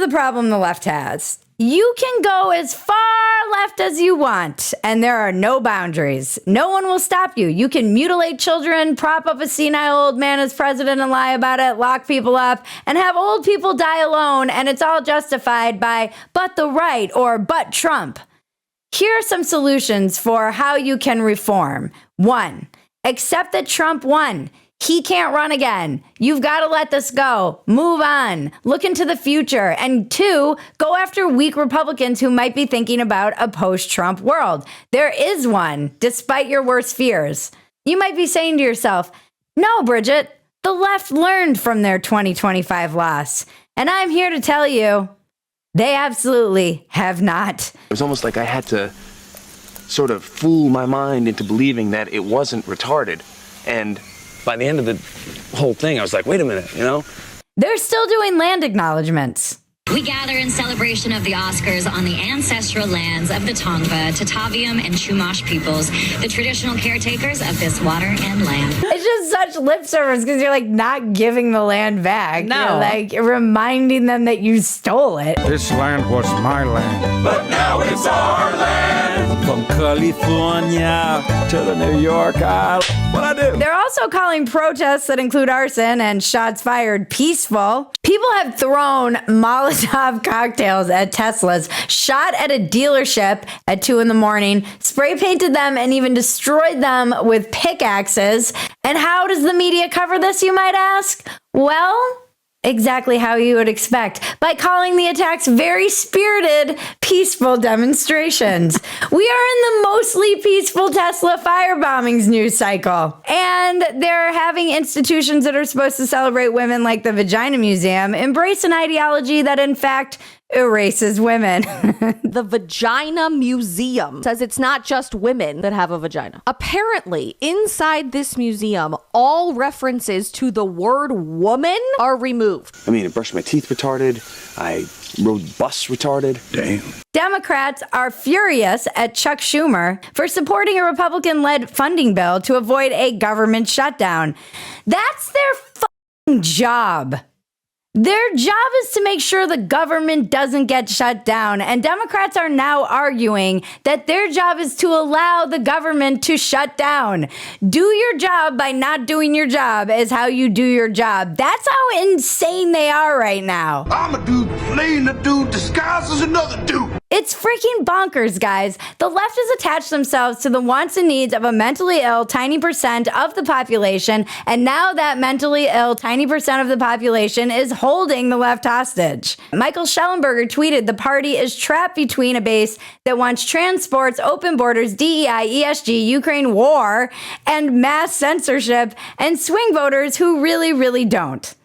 the problem the left has. You can go as far left as you want, and there are no boundaries. No one will stop you. You can mutilate children, prop up a senile old man as president and lie about it, lock people up, and have old people die alone, and it's all justified by "but the right" or "but Trump." Here are some solutions for how you can reform. 1, accept that Trump won. He can't run again. You've got to let this go. Move on. Look into the future. And 2, go after weak Republicans who might be thinking about a post-Trump world. There is one, despite your worst fears. You might be saying to yourself, no, Bridget, the left learned from their 2025 loss. And I'm here to tell you, they absolutely have not. It was almost like I had to sort of fool my mind into believing that it wasn't retarded. And by the end of the whole thing, I was like, wait a minute, you know? They're still doing land acknowledgements. We gather in celebration of the Oscars on the ancestral lands of the Tongva, Tataviam, and Chumash peoples, the traditional caretakers of this water and land. It's just such lip service because you're like not giving the land back. No. You're like reminding them that you stole it. This land was my land, but now it's our land. From California to the New York Island. What I do? They're also calling protests that include arson and shots fired peaceful. People have thrown Molotov cocktails at Teslas, shot at a dealership at 2 a.m, spray painted them, and even destroyed them with pickaxes. And how does the media cover this, you might ask? Well, exactly how you would expect, by calling the attacks very spirited, peaceful demonstrations. We are in the mostly peaceful Tesla firebombings news cycle. And they're having institutions that are supposed to celebrate women like the Vagina Museum embrace an ideology that, in fact, erases women. The Vagina Museum says it's not just women that have a vagina. Apparently, inside this museum, all references to the word woman are removed. I mean, I brushed my teeth retarded. I rode bus retarded. Damn. Democrats are furious at Chuck Schumer for supporting a Republican-led funding bill to avoid a government shutdown. That's their fucking job. Their job is to make sure the government doesn't get shut down, and Democrats are now arguing that their job is to allow the government to shut down. Do your job by not doing your job is how you do your job. That's how insane they are right now. I'm a dude playing a dude disguised as another dude. It's freaking bonkers, guys. The left has attached themselves to the wants and needs of a mentally ill tiny percent of the population, and now that mentally ill tiny percent of the population is holding the left hostage. Michael Schellenberger tweeted, the party is trapped between a base that wants transports, open borders, DEI, ESG, Ukraine war, and mass censorship, and swing voters who really, really don't.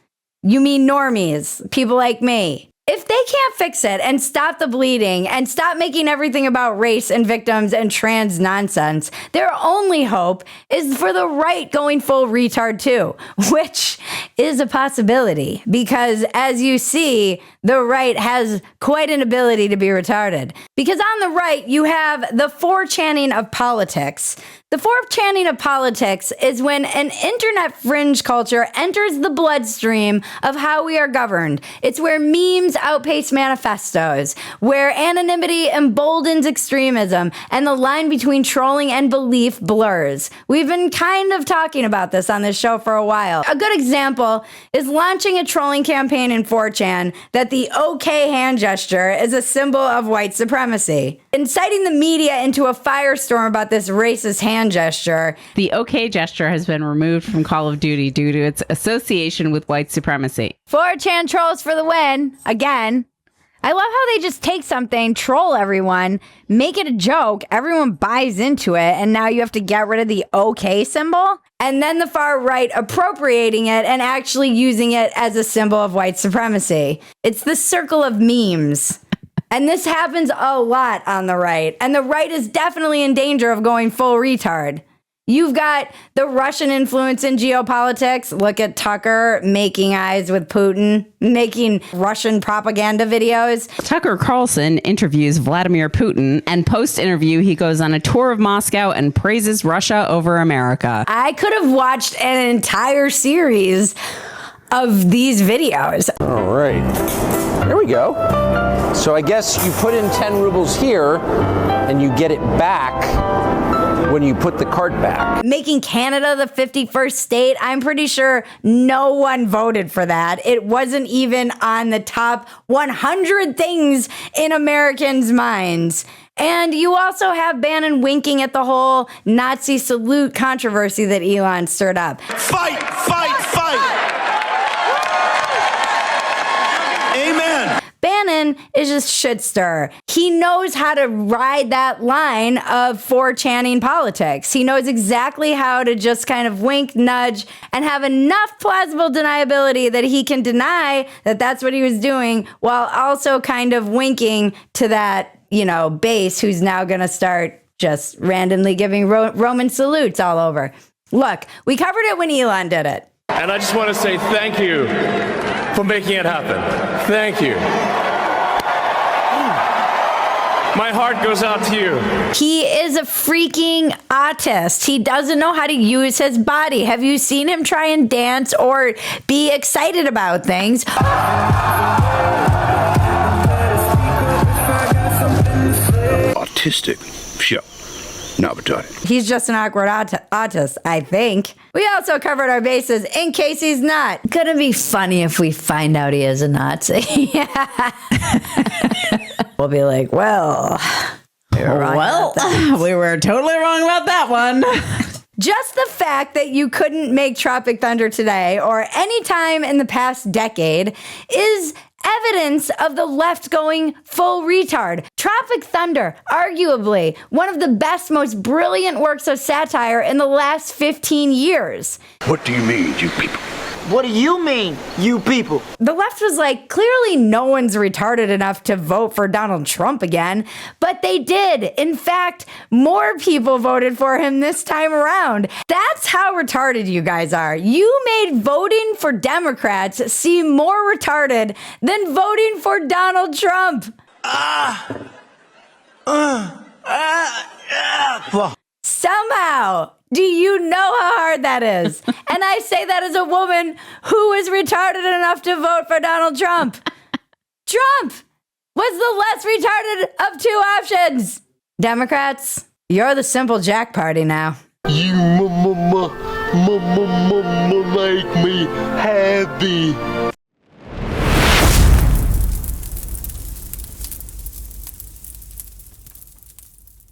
You mean normies, people like me. If they can't fix it and stop the bleeding and stop making everything about race and victims and trans nonsense, their only hope is for the right going full retard too, which is a possibility because, as you see, the right has quite an ability to be retarded. Because on the right, you have the forchanning of politics. The forchanning of politics is when an internet fringe culture enters the bloodstream of how we are governed. It's where memes outpace manifestos, where anonymity emboldens extremism, and the line between trolling and belief blurs. We've been kind of talking about this on this show for a while. A good example is launching a trolling campaign in 4chan that the OK hand gesture is a symbol of white supremacy, inciting the media into a firestorm about this racist hand gesture. The OK gesture has been removed from Call of Duty due to its association with white supremacy. 4chan trolls for the win. Again. I love how they just take something, troll everyone, make it a joke, everyone buys into it, and now you have to get rid of the OK symbol? And then the far right appropriating it and actually using it as a symbol of white supremacy. It's the circle of memes. And this happens a lot on the right. And the right is definitely in danger of going full retard. You've got the Russian influence in geopolitics. Look at Tucker making eyes with Putin, making Russian propaganda videos. Tucker Carlson interviews Vladimir Putin, and post-interview, he goes on a tour of Moscow and praises Russia over America. I could have watched an entire series of these videos. All right. There we go. So I guess you put in 10 rubles here and you get it back when you put the cart back. Making Canada the 51st state, I'm pretty sure no one voted for that. It wasn't even on the top 100 things in Americans' minds. And you also have Bannon winking at the whole Nazi salute controversy that Elon stirred up. Fight, fight, fight! Amen. Bannon is just shit stir. He knows how to ride that line of forchanning politics. He knows exactly how to just kind of wink, nudge, and have enough plausible deniability that he can deny that that's what he was doing while also kind of winking to that, base who's now going to start just randomly giving Roman salutes all over. Look, we covered it when Elon did it. And I just want to say thank you for making it happen. Thank you. My heart goes out to you. He is a freaking autist. He doesn't know how to use his body. Have you seen him try and dance or be excited about things? Autistic. Sure. Not retarded. He's just an awkward autist, I think. We also covered our bases in case he's not. Gonna be funny if we find out he is a Nazi. We'll be like, well, we were totally wrong about that one. Just the fact that you couldn't make Tropic Thunder today or any time in the past decade is evidence of the left going full retard. Tropic Thunder, arguably one of the best, most brilliant works of satire in the last 15 years. What do you mean, you people? What do you mean, you people? The left was like, clearly no one's retarded enough to vote for Donald Trump again, but they did. In fact, more people voted for him this time around. That's how retarded you guys are. You made voting for Democrats seem more retarded than voting for Donald Trump. Somehow. Do you know how hard that is? And I say that as a woman who is retarded enough to vote for Donald Trump. Trump was the less retarded of two options. Democrats, you're the simple Jack party now. You make me happy.